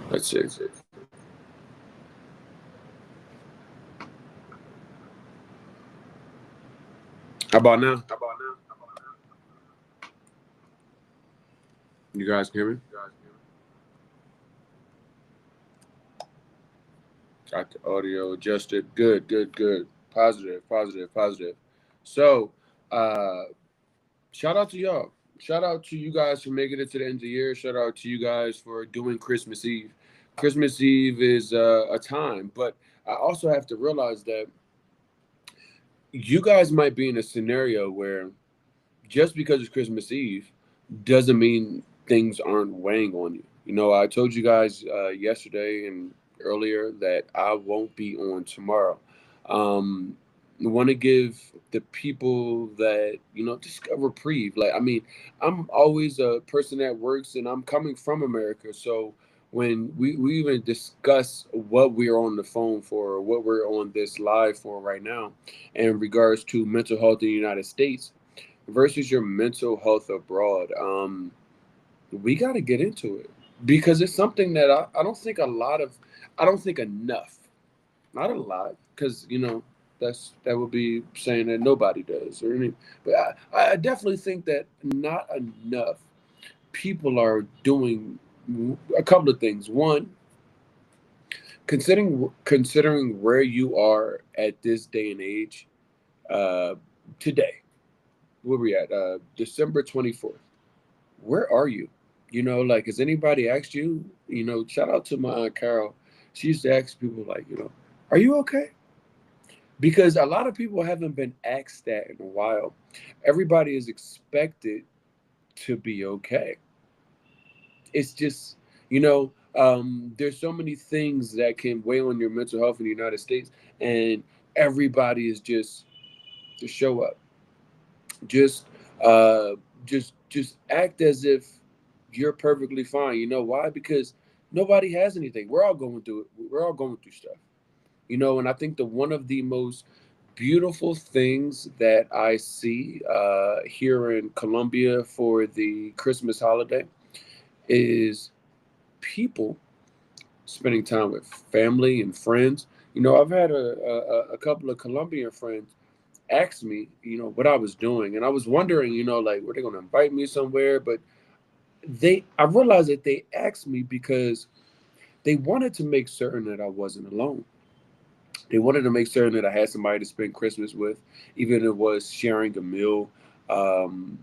Let's see. How about now? You guys can hear me? Got the audio adjusted. Good, good, good. Positive, positive, positive. So, uh, shout out to y'all. Shout out to you guys for making it to the end of the year. Shout out to you guys for doing Christmas Eve. Christmas Eve is a time, but I also have to realize that you guys might be in a scenario where just because it's Christmas Eve doesn't mean things aren't weighing on you. You know, I told you guys yesterday and earlier that I won't be on tomorrow. I want to give the people that, just a reprieve. Like, I mean, I'm always a person that works and I'm coming from America. So when we even discuss what we're on the phone for or what we're on this live for right now in regards to mental health in the United States, versus your mental health abroad. We got to get into it because it's something that I don't think a lot of, I don't think enough, not a lot, because that would be saying that nobody does or any, but I definitely think that not enough people are doing a couple of things. One, considering where you are at this day and age, uh, today, where we at, December 24th. Where are you? Like, has anybody asked you? Shout out to my aunt Carol. She used to ask people, like, are you okay? Because a lot of people haven't been asked that in a while. Everybody is expected to be okay. It's just, there's so many things that can weigh on your mental health in the United States, and everybody is just show up. Just uh just act as if you're perfectly fine. You know why? Because nobody has anything. We're all going through it. We're all going through stuff. And I think that one of the most beautiful things that I see here in Colombia for the Christmas holiday is people spending time with family and friends. I've had a couple of Colombian friends asked me, what I was doing, and I was wondering, like, were they going to invite me somewhere? But I realized that they asked me because they wanted to make certain that I wasn't alone. They wanted to make certain that I had somebody to spend Christmas with, even if it was sharing a meal, um,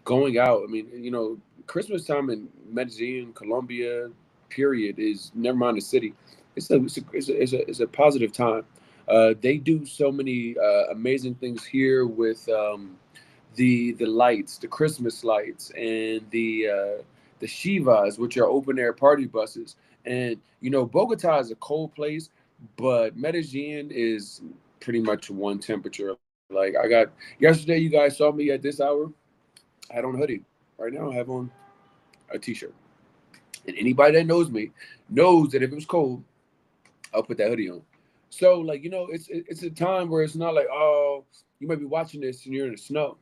going out. I mean, Christmas time in Medellin, Colombia, period, is, never mind the city. It's a positive time. They do so many amazing things here with the lights, the Christmas lights, and the Shivas, which are open air party buses. And Bogota is a cold place, but Medellin is pretty much one temperature. Like, I got yesterday, you guys saw me at this hour. I had on a hoodie. Right now, I have on a t-shirt. And anybody that knows me knows that if it was cold, I'll put that hoodie on. So, like, it's a time where it's not like, oh, you might be watching this and you're in the snow.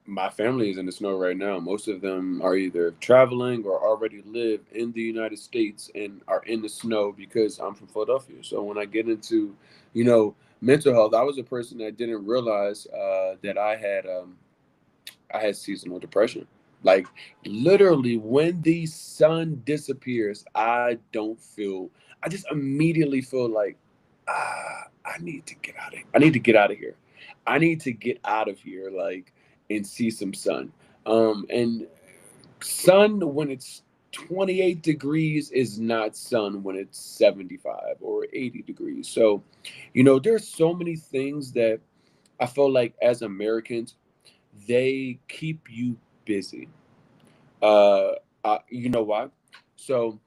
My family is in the snow right now. Most of them are either traveling or already live in the United States and are in the snow because I'm from Philadelphia. So when I get into, mental health, I was a person that didn't realize that I had seasonal depression. Like, literally, when the sun disappears, I just immediately feel like, I need to get out of here. I need to get out of here. I need to get out of here, like, and see some sun. And sun when it's 28 degrees is not sun when it's 75 or 80 degrees. So, there's so many things that I feel like as Americans, they keep you busy. Uh, you know why? So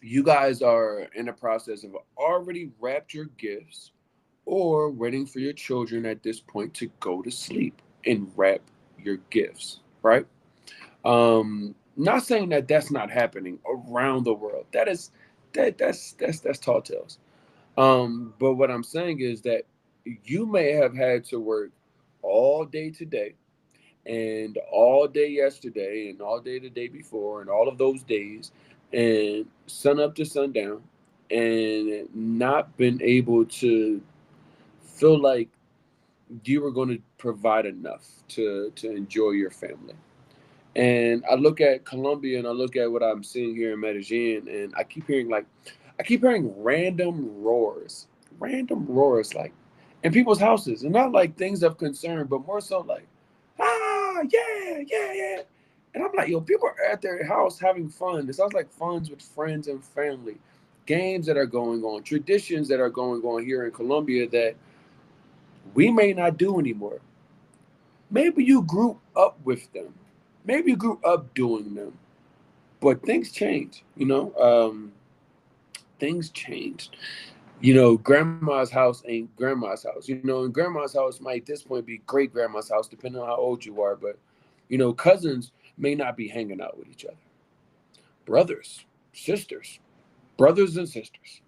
you guys are in the process of already wrapped your gifts or waiting for your children at this point to go to sleep and wrap your gifts, right? Not saying that that's not happening around the world. That's tall tales. But what I'm saying is that you may have had to work all day today and all day yesterday and all day the day before and all of those days and sun up to sundown and not been able to feel like you were going to provide enough to enjoy your family. And I look at Colombia and I look at what I'm seeing here in Medellin, and I keep hearing random roars, like in people's houses, and not like things of concern, but more so like, yeah, yeah, yeah. And I'm like, yo, people are at their house having fun. It sounds like funs with friends and family, games that are going on, traditions that are going on here in Colombia that we may not do anymore. Maybe you grew up with them. Maybe you grew up doing them. But things change, things changed. Grandma's house ain't grandma's house. And grandma's house might at this point be great grandma's house, depending on how old you are. But, cousins may not be hanging out with each other. Brothers, sisters, brothers and sisters,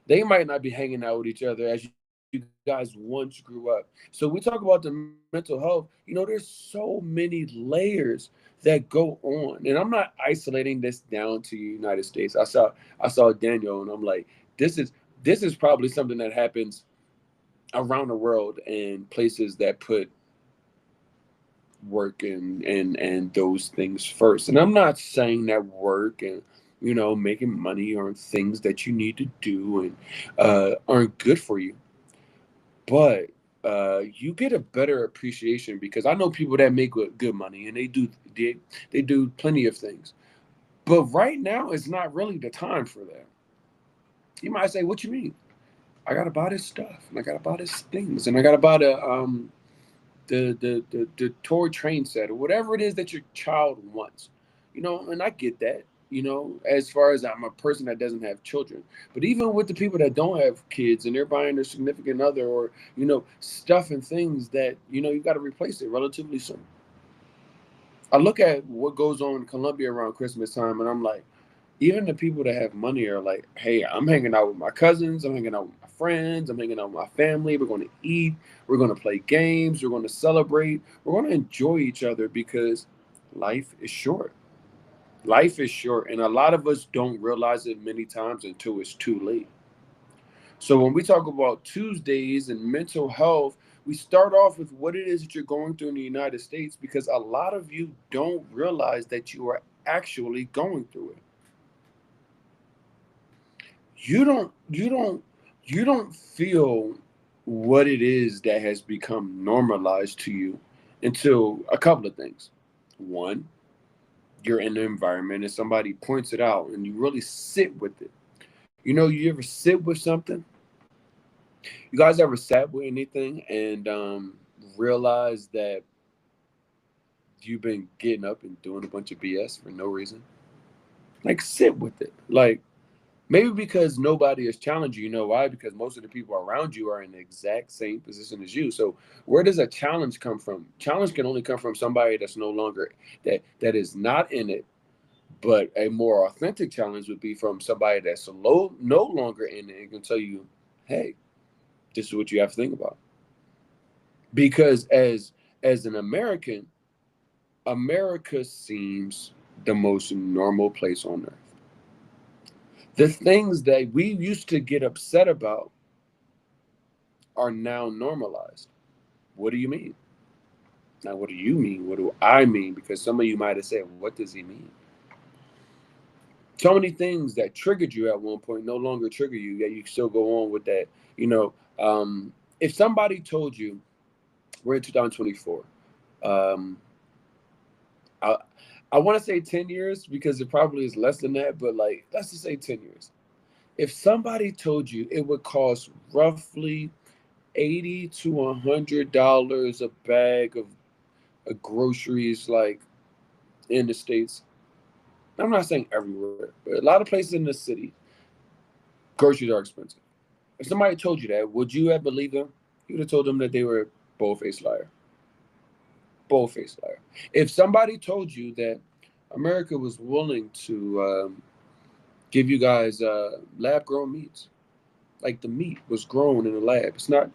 they might not be hanging out with each other as you guys once grew up. So we talk about the mental health. There's so many layers that go on, and I'm not isolating this down to the United States. I saw Daniel, and I'm like, this is probably something that happens around the world in places that put work and those things first. And I'm not saying that work and making money aren't things that you need to do and aren't good for you, but you get a better appreciation because I know people that make good money and they do plenty of things. But right now is not really the time for that. You might say, "What you mean? I gotta buy this stuff and I gotta buy this things and I gotta buy the toy train set or whatever it is that your child wants." And I get that. As far as I'm a person that doesn't have children, but even with the people that don't have kids and they're buying their significant other or stuff and things that you got to replace it relatively soon. I look at what goes on in Colombia around Christmas time, and I'm like, even the people that have money are like, hey, I'm hanging out with my cousins, I'm hanging out with my friends, I'm hanging out with my family. We're going to eat, we're going to play games, we're going to celebrate, we're going to enjoy each other because life is short. Life is short, and a lot of us don't realize it many times until it's too late. So when we talk about Tuesdays and mental health, we start off with what it is that you're going through in the United States because a lot of you don't realize that you are actually going through it. You don't feel what it is that has become normalized to you until a couple of things. One, you're in the environment and somebody points it out and you really sit with it. You ever sit with something? You guys ever sat with anything and realized that you've been getting up and doing a bunch of BS for no reason? Like, sit with it. Like, maybe because nobody has challenged you. You know why? Because most of the people around you are in the exact same position as you. So where does a challenge come from? Challenge can only come from somebody that's no longer that is not in it. But a more authentic challenge would be from somebody that's no longer in it and can tell you, hey, this is what you have to think about. Because as an American, America seems the most normal place on earth. The things that we used to get upset about are now normalized. What do you mean? Now, what do you mean? What do I mean? Because some of you might have said, what does he mean? So many things that triggered you at one point no longer trigger you, yet you still go on with that. You know, if somebody told you, we're in 2024, um, I, I want to say 10 years because it probably is less than that, but like, let's just say 10 years. If somebody told you it would cost roughly 80 to $100 a bag of groceries, like in the States, I'm not saying everywhere, but a lot of places in the city, groceries are expensive. If somebody told you that, would you have believed them? You would have told them that they were bold-faced liar. Bold-faced liar. If somebody told you that America was willing to give you guys lab-grown meats, like the meat was grown in a lab. It's not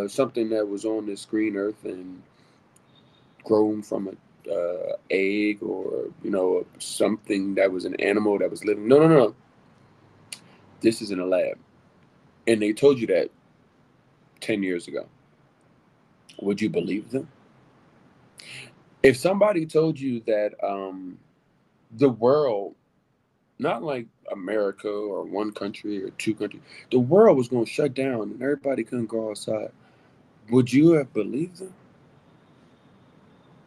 something that was on this green earth and grown from a egg, or something that was an animal that was living. No, no, no. This is in a lab, and they told you that 10 years ago. Would you believe them? If somebody told you that the world, not like America or one country or two countries, the world was going to shut down and everybody couldn't go outside, would you have believed them?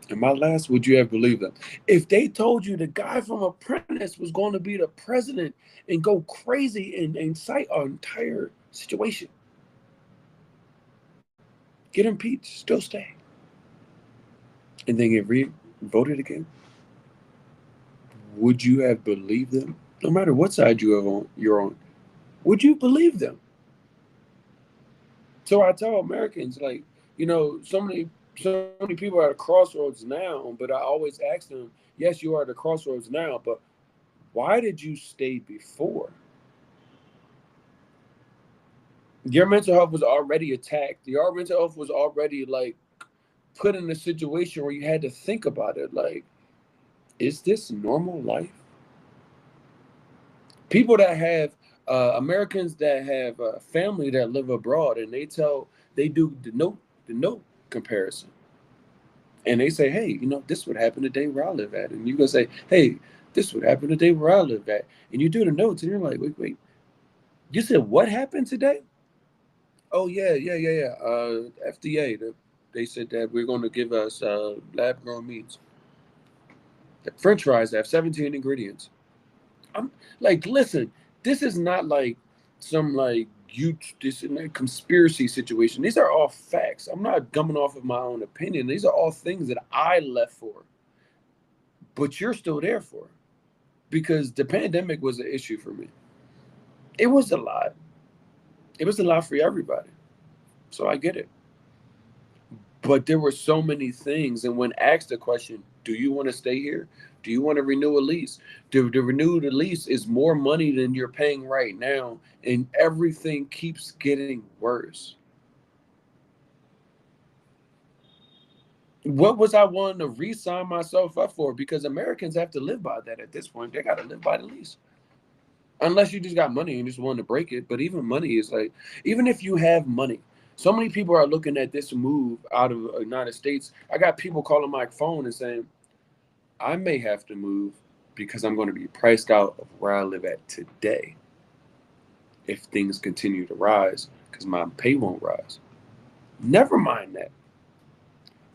And my last, would you have believed them? If they told you the guy from Apprentice was going to be the president and go crazy and incite our entire situation, get impeached, still stay, and then get voted again, would you have believed them? No matter what side you're on, would you believe them? So I tell Americans, like, so many people are at a crossroads now, but I always ask them, yes, you are at a crossroads now, but why did you stay before? Your mental health was already attacked. Your mental health was already like put in a situation where you had to think about it. Like, is this normal life? People that have Americans that have family that live abroad, and they do the note comparison, and they say, hey, this would happen today where I live at, and you gonna say, hey, this would happen today where I live at, and you do the notes, and you're like, wait, wait, you said what happened today? Oh yeah, yeah, yeah, yeah. FDA, they said that we're going to give us lab grown meats. The French fries have 17 ingredients. I'm like, listen, this is not like some like this is a conspiracy situation. These are all facts. I'm not gumming off of my own opinion. These are all things that I left for, but you're still there for, because the pandemic was an issue for me. It was a lot. It was a lot for everybody. So I get it. But there were so many things. And when asked the question, do you want to stay here? Do you want to renew a lease? To renew the lease is more money than you're paying right now. And everything keeps getting worse. What was I wanting to re sign myself up for? Because Americans have to live by that at this point. They got to live by the lease. Unless you just got money and just want to break it. But even money is like, even if you have money, so many people are looking at this move out of the United States. I got people calling my phone and saying, I may have to move because I'm going to be priced out of where I live at today if things continue to rise because my pay won't rise. Never mind that.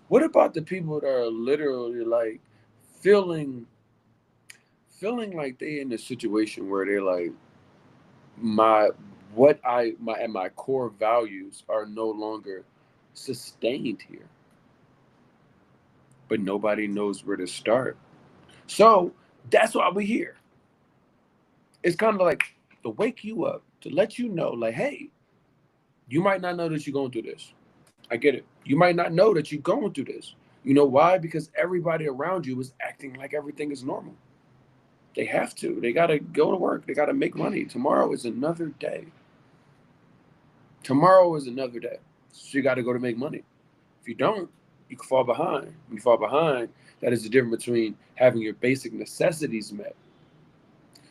What about the people that are literally like feeling feeling like they in a situation where they're like, my what I my and my core values are no longer sustained here, but nobody knows where to start. So that's why we're here. It's kind of like to wake you up, to let you know, like, hey, you might not know that you're going through this. I get it. You might not know that you're going through this. You know why? Because everybody around you is acting like everything is normal. They have to. They got to go to work. They got to make money. Tomorrow is another day. Tomorrow is another day. So you got to go to make money. If you don't, you can fall behind. When you fall behind, that is the difference between having your basic necessities met.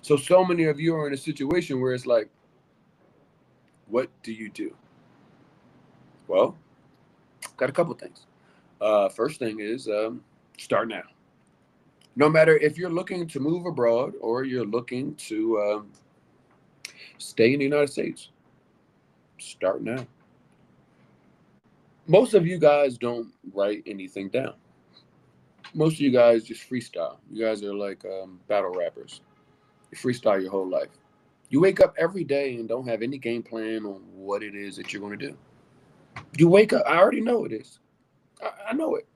So many of you are in a situation where it's like, what do you do? Well, got a couple things. First thing is start now. No matter if you're looking to move abroad or you're looking to stay in the United States, start now. Most of you guys don't write anything down. Most of you guys just freestyle. You guys are like battle rappers. You freestyle your whole life. You wake up every day and don't have any game plan on what it is that you're going to do. You wake up, I already know it is. I know it.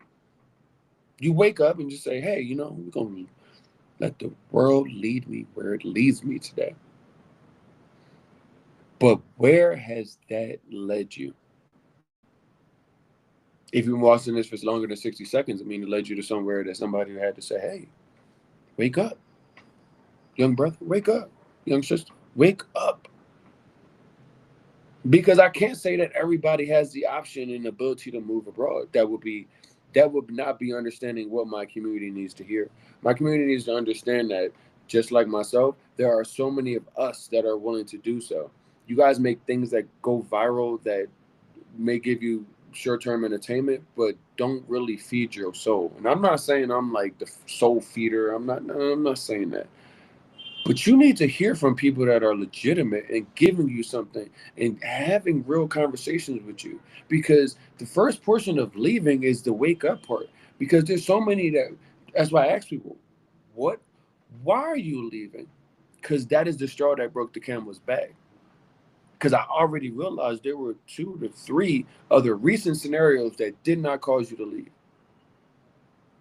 You wake up and just say, hey, we're going to let the world lead me where it leads me today. But where has that led you? If you've been watching this for longer than 60 seconds, I mean, it led you to somewhere that somebody had to say, hey, wake up. Young brother, wake up. Young sister, wake up. Because I can't say that everybody has the option and ability to move abroad. That would be that would not be understanding what my community needs to hear. My community needs to understand that, just like myself, there are so many of us that are willing to do so. You guys make things that go viral that may give you short-term entertainment, but don't really feed your soul. And I'm not saying I'm like the soul feeder. I'm not saying that. But you need to hear from people that are legitimate and giving you something and having real conversations with you. Because the first portion of leaving is the wake up part. Because there's so many that's why I ask people, what, why are you leaving? Because that is the straw that broke the camel's back. Because I already realized there were 2 to 3 other recent scenarios that did not cause you to leave.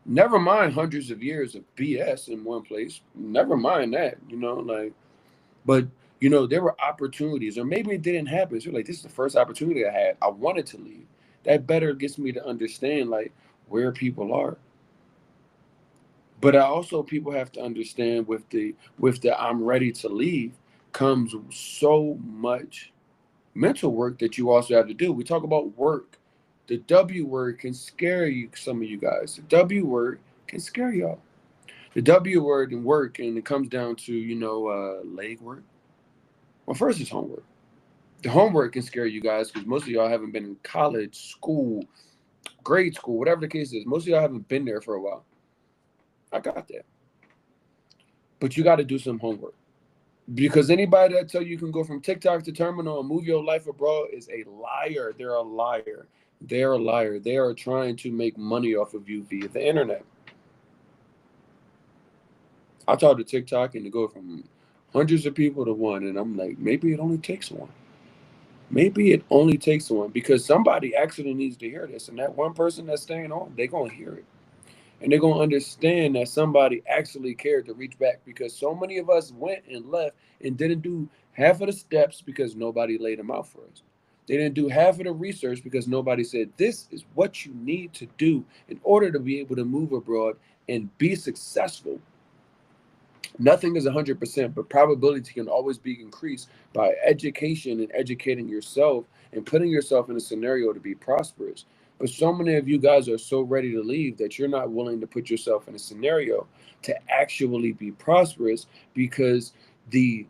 Never mind hundreds of years of BS in one place. Never mind that, like, but there were opportunities, or maybe it didn't happen. So like, this is the first opportunity I had. I wanted to leave. That better gets me to understand like where people are. But I also people have to understand with the I'm ready to leave comes so much mental work that you also have to do. We talk about work. The W word can scare you, some of you guys. The W word can scare y'all. The W word and work, and it comes down to, leg work. Well, first it's homework. The homework can scare you guys because most of y'all haven't been in college, school, grade school, whatever the case is. Most of y'all haven't been there for a while. I got that. But you got to do some homework. Because anybody that tell you can go from TikTok to terminal and move your life abroad is a liar. They're a liar. They're a liar. They are trying to make money off of you via the internet. I talked to TikTok and to go from hundreds of people to one, and I'm like, maybe it only takes one. Maybe it only takes one because somebody actually needs to hear this, and that one person that's staying on, they're gonna hear it, and they're gonna understand that somebody actually cared to reach back because so many of us went and left and didn't do half of the steps because nobody laid them out for us. They didn't do half of the research because nobody said this is what you need to do in order to be able to move abroad and be successful. Nothing is 100%, but probability can always be increased by education and educating yourself and putting yourself in a scenario to be prosperous. But so many of you guys are so ready to leave that you're not willing to put yourself in a scenario to actually be prosperous because the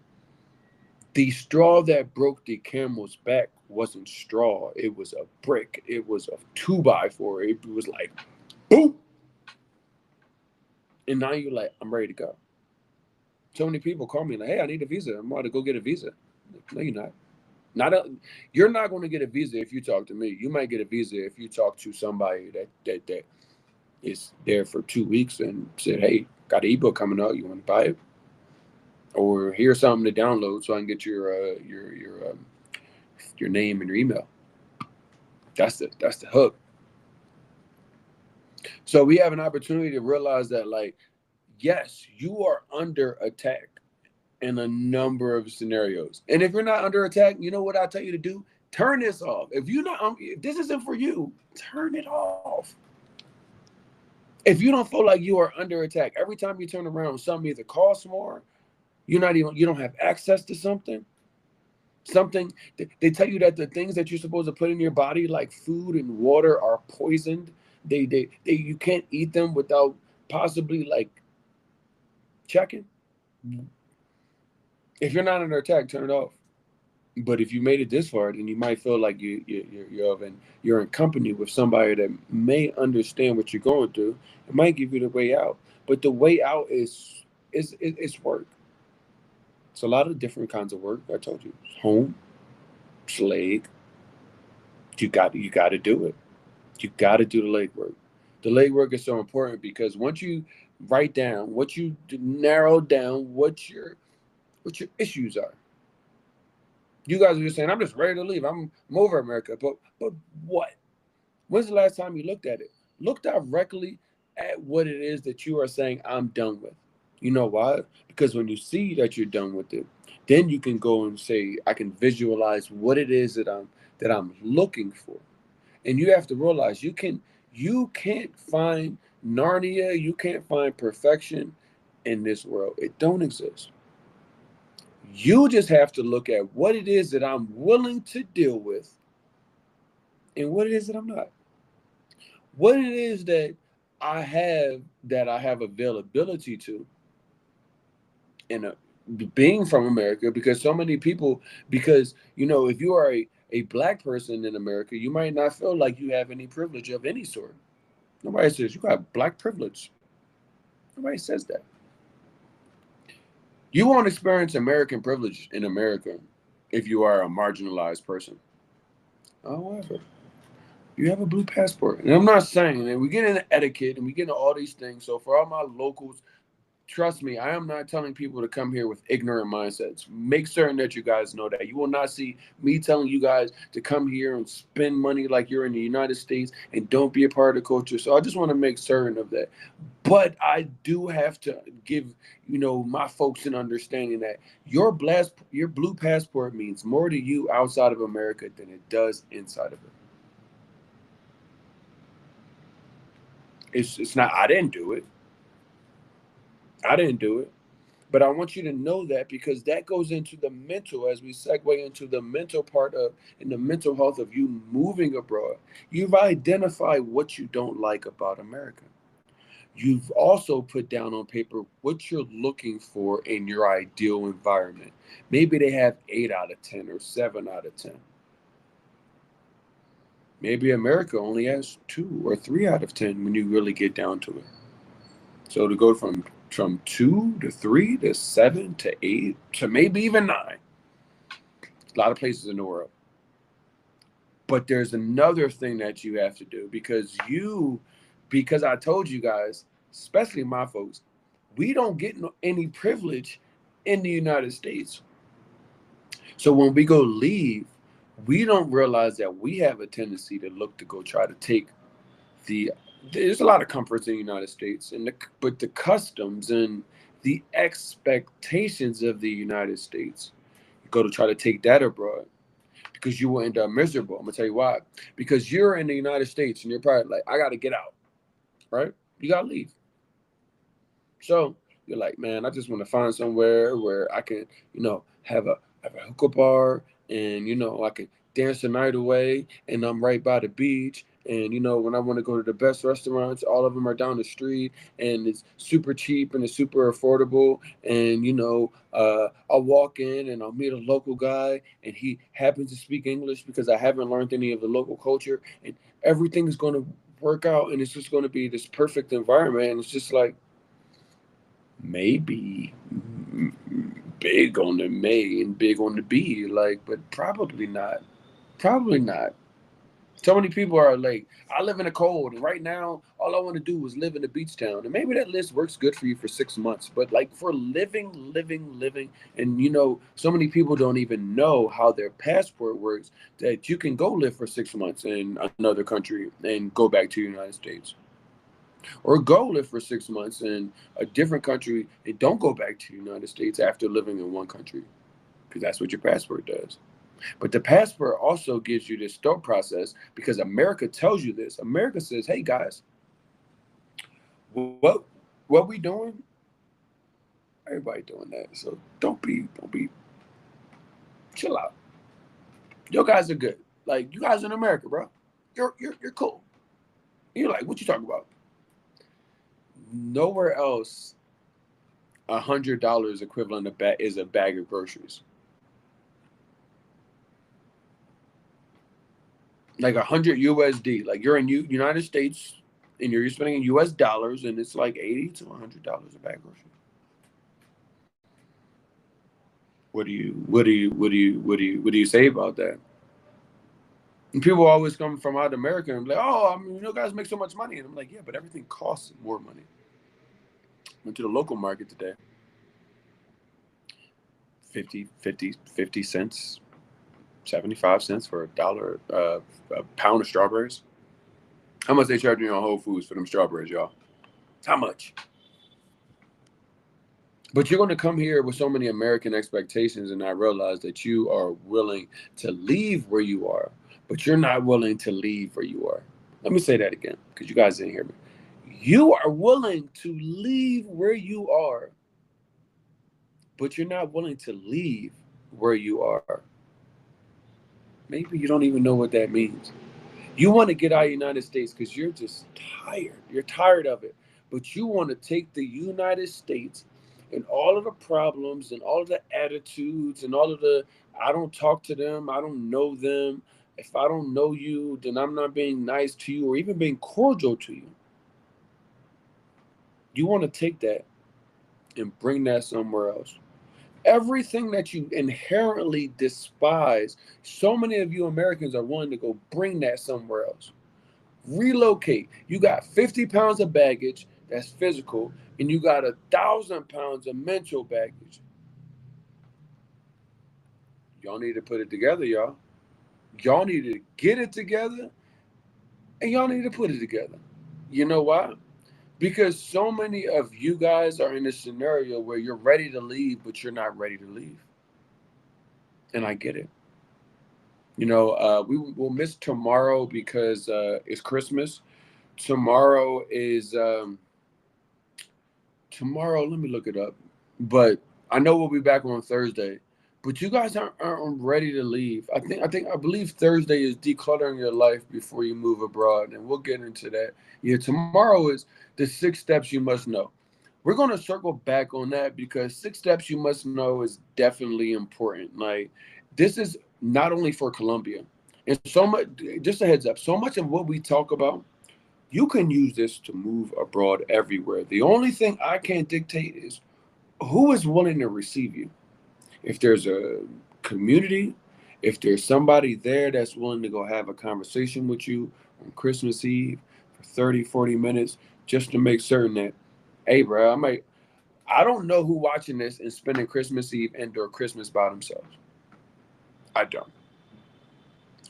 the straw that broke the camel's back wasn't straw. It was a brick. It was a 2x4. It was like boom. And now you're like, I'm ready to go. So many people call me like, "Hey, I need a visa. I'm about to go get a visa." No, you're not. You're not going to get a visa if you talk to me. You might get a visa if you talk to somebody that is there for 2 weeks and said, "Hey, got an ebook coming out. You want to buy it?" Or here's something to download so I can get your name and your email. That's the hook. So we have an opportunity to realize that, like, yes, you are under attack in a number of scenarios. And if you're not under attack, you know what I tell you to do? Turn this off. If this isn't for you, turn it off. If you don't feel like you are under attack, every time you turn around, something either costs more, you don't have access to something. They tell you that the things that you're supposed to put in your body, like food and water, are poisoned. They you can't eat them without possibly like checking. If you're not under attack, turn it off. But if you made it this far, then you might feel like you're in company with somebody that may understand what you're going through. It might give you the way out, but the way out is work. It's a lot of different kinds of work. I told you, home, leg. You got to do it. You got to do the leg work. The leg work is so important because once you write down, what you narrow down, what your issues are. You guys are just saying, I'm just ready to leave. I'm over America. But what? When's the last time you looked at it? Look directly at what it is that you are saying I'm done with. You know why? Because when you see that you're done with it, then you can go and say, I can visualize what it is that I'm looking for. And you have to realize you can't find Narnia, you can't find perfection in this world. It don't exist. You just have to look at what it is that I'm willing to deal with and what it is that I'm not. what it is that I have availability to, and being from America, because so many people, because if you are a black person in America, you might not feel like you have any privilege of any sort. Nobody says you got black privilege. Nobody says that. You won't experience American privilege in America if you are a marginalized person. However, you have a blue passport. And I'm not saying that we get into etiquette and we get into all these things. So for all my locals, trust me, I am not telling people to come here with ignorant mindsets. Make certain that you guys know that. You will not see me telling you guys to come here and spend money like you're in the United States and don't be a part of the culture. So I just want to make certain of that. But I do have to give, my folks an understanding that your blue passport means more to you outside of America than it does inside of it. It's not, I didn't do it. I didn't do it. But I want you to know that, because that goes into the mental, as we segue into the mental part of, and the mental health of you moving abroad. You've identified what you don't like about America. You've also put down on paper what you're looking for in your ideal environment. Maybe they have 8 out of 10 or 7 out of 10. Maybe America only has 2 or 3 out of 10 when you really get down to it. So to go from 2 to 3 to 7 to 8 to maybe even 9, a lot of places in the world. But there's another thing that you have to do, because I told you guys, especially my folks, we don't get any privilege in the United States. So when we go leave, we don't realize that we have a tendency to look to go try to take the there's a lot of comforts in the United States, but the customs and the expectations of the United States, you go to try to take that abroad, because you will end up miserable. I'm gonna tell you why. Because you're in the United States and you're probably like, I got to get out, right? You gotta leave. So you're like, man, I just want to find somewhere where I can, have a hookah bar, and I can dance the night away, and I'm right by the beach. And when I want to go to the best restaurants, all of them are down the street, and it's super cheap and it's super affordable. And I'll walk in and I'll meet a local guy, and he happens to speak English because I haven't learned any of the local culture, and everything is going to work out, and it's just going to be this perfect environment. And it's just like, maybe big on the may and big on the B, like, but probably not. Probably not. So many people are like, I live in the cold, and right now, all I want to do is live in a beach town. And maybe that list works good for you for 6 months, but like for living, and so many people don't even know how their passport works, that you can go live for 6 months in another country and go back to the United States, or go live for 6 months in a different country and don't go back to the United States after living in one country, because that's what your passport does. But the passport also gives you this thought process, because America tells you this. America says, "Hey guys, what we doing? Everybody doing that. So don't be chill out. Your guys are good. Like, you guys in America, bro. You're cool." And you're like, "What you talking about?" Nowhere else $100 equivalent of is a bag of groceries. Like 100 USD. Like, you're in United States and you're spending in US dollars, and it's like $80 to $100 a bag of groceries. What do you say about that? And people always come from out of America and be like, "Oh, I mean, guys make so much money." And I'm like, "Yeah, but everything costs more money." Went to the local market today. 50 cents, 75 cents for a pound of strawberries. How much they charging you on Whole Foods for them strawberries, y'all? How much? But you're going to come here with so many American expectations and not realize that you are willing to leave where you are, but you're not willing to leave where you are. Let me say that again, because you guys didn't hear me. You are willing to leave where you are, but you're not willing to leave where you are. Maybe you don't even know what that means. You want to get out of the United States because you're just tired. You're tired of it. But you want to take the United States and all of the problems and all of the attitudes and all of the, I don't talk to them, I don't know them. If I don't know you, then I'm not being nice to you or even being cordial to you. You want to take that and bring that somewhere else. Everything that you inherently despise, so many of you Americans are willing to go bring that somewhere else. Relocate. You got 50 pounds of baggage that's physical, and you got 1,000 pounds of mental baggage. Y'all need to put it together, y'all. Y'all need to get it together, and y'all need to put it together. You know why? Because so many of you guys are in a scenario where you're ready to leave, but you're not ready to leave. And I get it. We will miss tomorrow because it's Christmas. Tomorrow is tomorrow. Let me look it up. But I know we'll be back on Thursday. But you guys aren't ready to leave. I believe Thursday is decluttering your life before you move abroad, and we'll get into that. Yeah, tomorrow is the 6 steps you must know. We're gonna circle back on that because 6 steps you must know is definitely important. Like this is not only for Colombia, and so much. Just a heads up. So much of what we talk about, you can use this to move abroad everywhere. The only thing I can't dictate is who is willing to receive you. If there's a community, if there's somebody there that's willing to go have a conversation with you on Christmas Eve for 30, 40 minutes, just to make certain that, hey, bro, I don't know who watching this and spending Christmas Eve and or Christmas by themselves. I don't.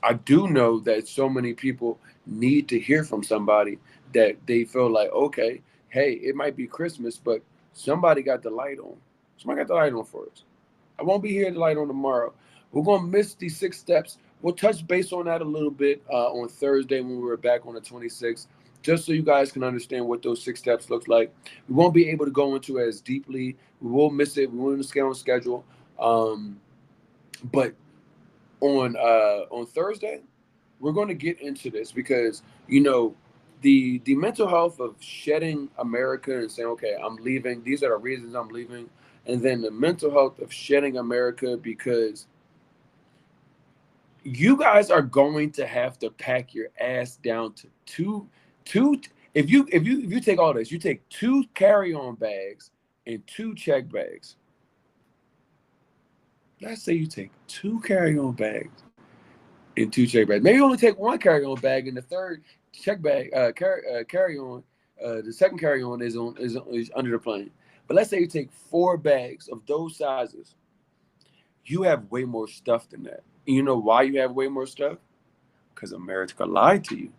I do know that so many people need to hear from somebody that they feel like, okay, hey, it might be Christmas, but somebody got the light on. Somebody got the light on for us. I won't be here to light on tomorrow. We're gonna miss these 6 steps. We'll touch base on that a little bit on Thursday when we're back on the 26th, just so you guys can understand what those 6 steps looks like. We won't be able to go into it as deeply. We will miss it. We won't stay on schedule. But on Thursday, we're going to get into this because the mental health of shedding America and saying, okay, I'm leaving. These are the reasons I'm leaving, and then the mental health of shedding America because you guys are going to have to pack your ass down to two. If you take all this, you take 2 carry-on bags and 2 check bags. Let's say you take 2 carry-on bags and 2 check bags. Maybe you only take 1 carry-on bag and the third check bag carry-on. The second carry-on is under the plane. But let's say you take 4 bags of those sizes. You have way more stuff than that. And you know why you have way more stuff? Because America lied to you.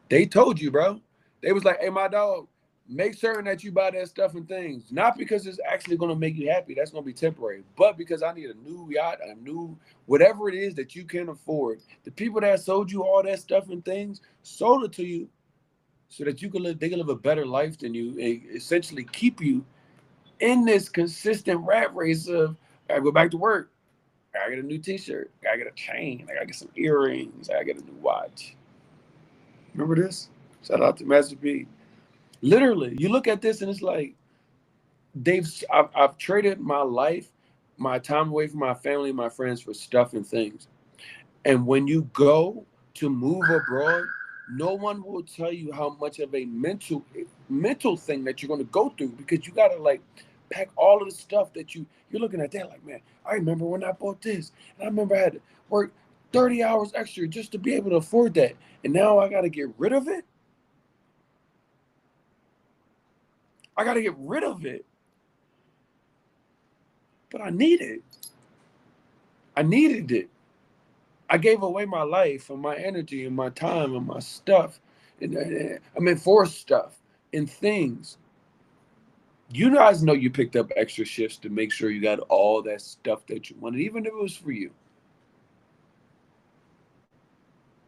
They told you, bro. They was like, hey, my dog, make certain that you buy that stuff and things. Not because it's actually going to make you happy. That's going to be temporary. But because I need a new yacht, a new whatever it is that you can afford. The people that sold you all that stuff and things sold it to you so that they can live a better life than you and essentially keep you in this consistent rat race of, I gotta go back to work. I gotta get a new t-shirt. I gotta get a chain. I gotta get some earrings. I gotta get a new watch. Remember this? Shout out to Master P. Literally, you look at this and it's like I've traded my life, my time away from my family, and my friends for stuff and things. And when you go to move abroad, no one will tell you how much of a mental thing that you're going to go through because you got to like pack all of the stuff that you're looking at that like, man, I remember when I bought this and I remember I had to work 30 hours extra just to be able to afford that. And now I got to get rid of it. I got to get rid of it. But I need it. I needed it. I gave away my life and my energy and my time and my stuff. For stuff and things. You guys know you picked up extra shifts to make sure you got all that stuff that you wanted, even if it was for you.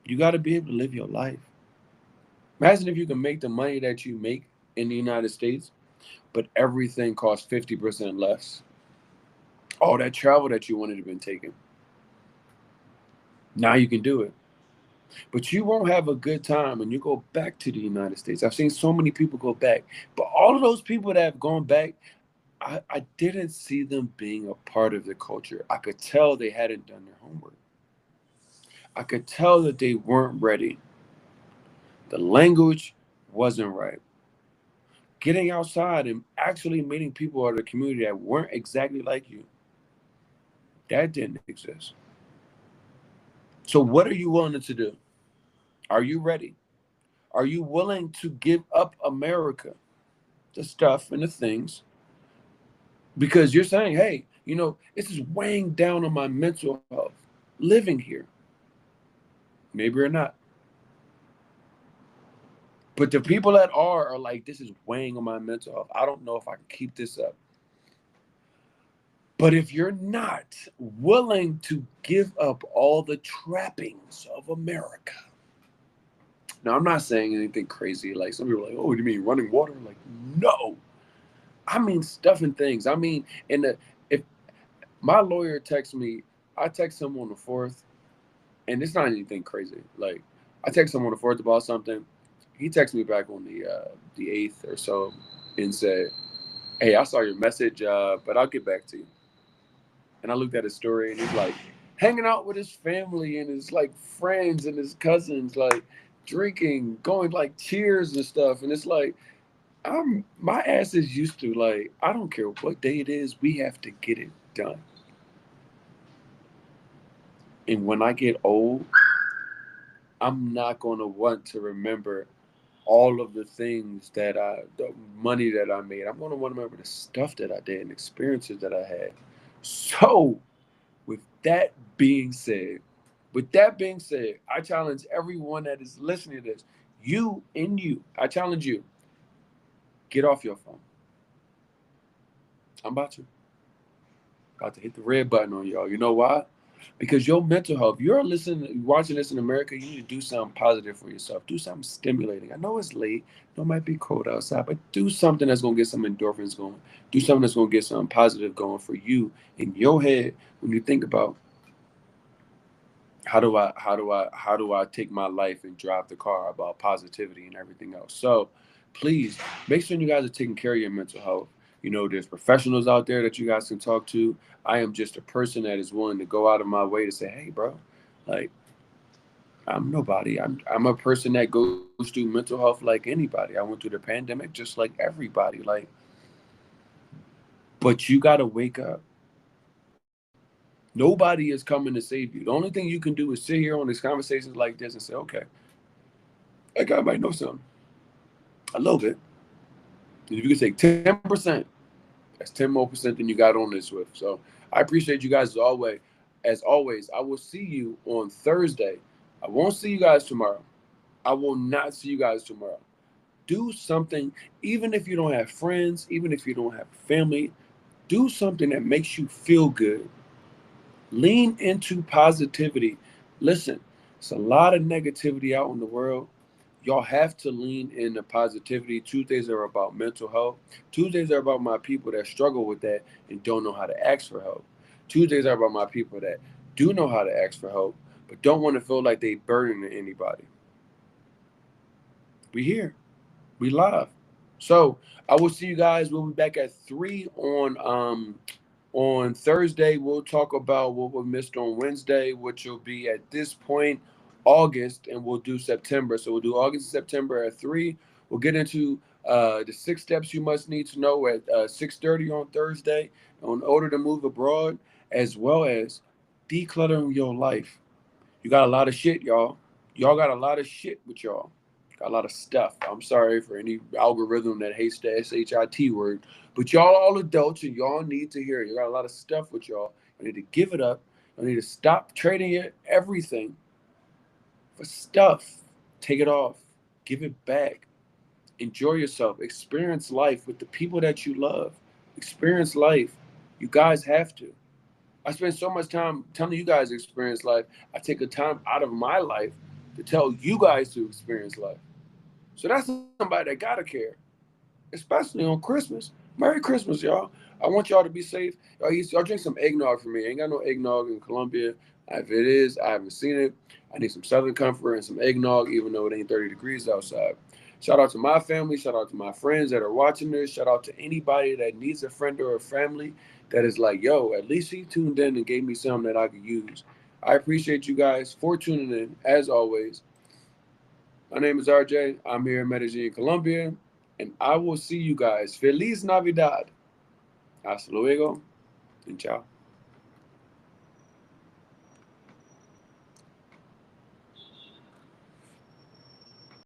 You got to be able to live your life. Imagine if you can make the money that you make in the United States, but everything costs 50% less. All that travel that you wanted to have been taken. Now you can do it. But you won't have a good time when you go back to the United States. I've seen so many people go back, but all of those people that have gone back, I didn't see them being a part of the culture. I could tell they hadn't done their homework. I could tell that they weren't ready. The language wasn't right. Getting outside and actually meeting people out of the community that weren't exactly like you, that didn't exist. So, what are you willing to do? Are you ready? Are you willing to give up America, the stuff and the things, because you're saying, hey, this is weighing down on my mental health living here? Maybe or not. But the people that are like, this is weighing on my mental health. I don't know if I can keep this up. But if you're not willing to give up all the trappings of America, now I'm not saying anything crazy. Like some people are like, oh, you mean running water? Like, no. I mean stuff and things. I mean, if my lawyer texts me, I text him on the 4th, and it's not anything crazy. Like, I text him on the 4th about something. He texts me back on the 8th or so and said, hey, I saw your message, but I'll get back to you. And I looked at his story, and he's like hanging out with his family and his like friends and his cousins, like drinking, going like cheers and stuff. And it's like, my ass is used to, like, I don't care what day it is, we have to get it done. And when I get old, I'm not going to want to remember all of the things the money that I made. I'm going to want to remember the stuff that I did and experiences that I had. So, with that being said, I challenge everyone that is listening to this, I challenge you, get off your phone. I'm about to hit the red button on y'all. You know why? Because your mental health, you're watching this in America, you need to do something positive for yourself. Do something stimulating. I know it's late. I know it might be cold outside, but do something that's going to get some endorphins going. Do something that's going to get something positive going for you in your head when you think about, how do I take my life and drive the car, about positivity and everything else. So please make sure you guys are taking care of your mental health. There's professionals out there that you guys can talk to. I am just a person that is willing to go out of my way to say, hey, bro, like, I'm nobody. I'm a person that goes through mental health like anybody. I went through the pandemic just like everybody. Like, but you gotta wake up. Nobody is coming to save you. The only thing you can do is sit here on these conversations like this and say, okay, that guy might know something. A little bit. And if you can take 10%, that's 10 more percent than you got on this with. So I appreciate you guys as always. As always, I will see you on Thursday. I won't see you guys tomorrow. I will not see you guys tomorrow. Do something, even if you don't have friends, even if you don't have family, do something that makes you feel good. Lean into positivity. Listen, it's a lot of negativity out in the world. Y'all have to lean into positivity. Tuesdays are about mental health. Tuesdays are about my people that struggle with that and don't know how to ask for help. Tuesdays are about my people that do know how to ask for help, but don't want to feel like they burden anybody. We here. We live. So I will see you guys. We'll be back at 3 on Thursday. We'll talk about what we missed on Wednesday, which will be at this point August, and we'll do September. So we'll do August and September at 3. We'll get into the 6 steps you must need to know at 6:30 on Thursday in order to move abroad, as well as decluttering your life. You got a lot of shit, y'all. Y'all got a lot of shit with y'all. Got a lot of stuff. I'm sorry for any algorithm that hates the SHIT word, but y'all all adults and y'all need to hear it. You got a lot of stuff with y'all. You need to give it up. You need to stop trading it everything for stuff. Take it off. Give it back. Enjoy yourself. Experience life with the people that you love. Experience life. You guys have to. I spend so much time telling you guys to experience life. I take a time out of my life to tell you guys to experience life. So that's somebody that gotta care, especially on Christmas. Merry Christmas, y'all. I want y'all to be safe. Y'all drink some eggnog for me. I ain't got no eggnog in Colombia. If it is, I haven't seen it. I need some Southern Comfort and some eggnog, even though it ain't 30 degrees outside. Shout out to my family. Shout out to my friends that are watching this. Shout out to anybody that needs a friend or a family that is like, yo, at least he tuned in and gave me something that I could use. I appreciate you guys for tuning in, as always. My name is RJ. I'm here in Medellin, Colombia, and I will see you guys. Feliz Navidad. Hasta luego, and ciao.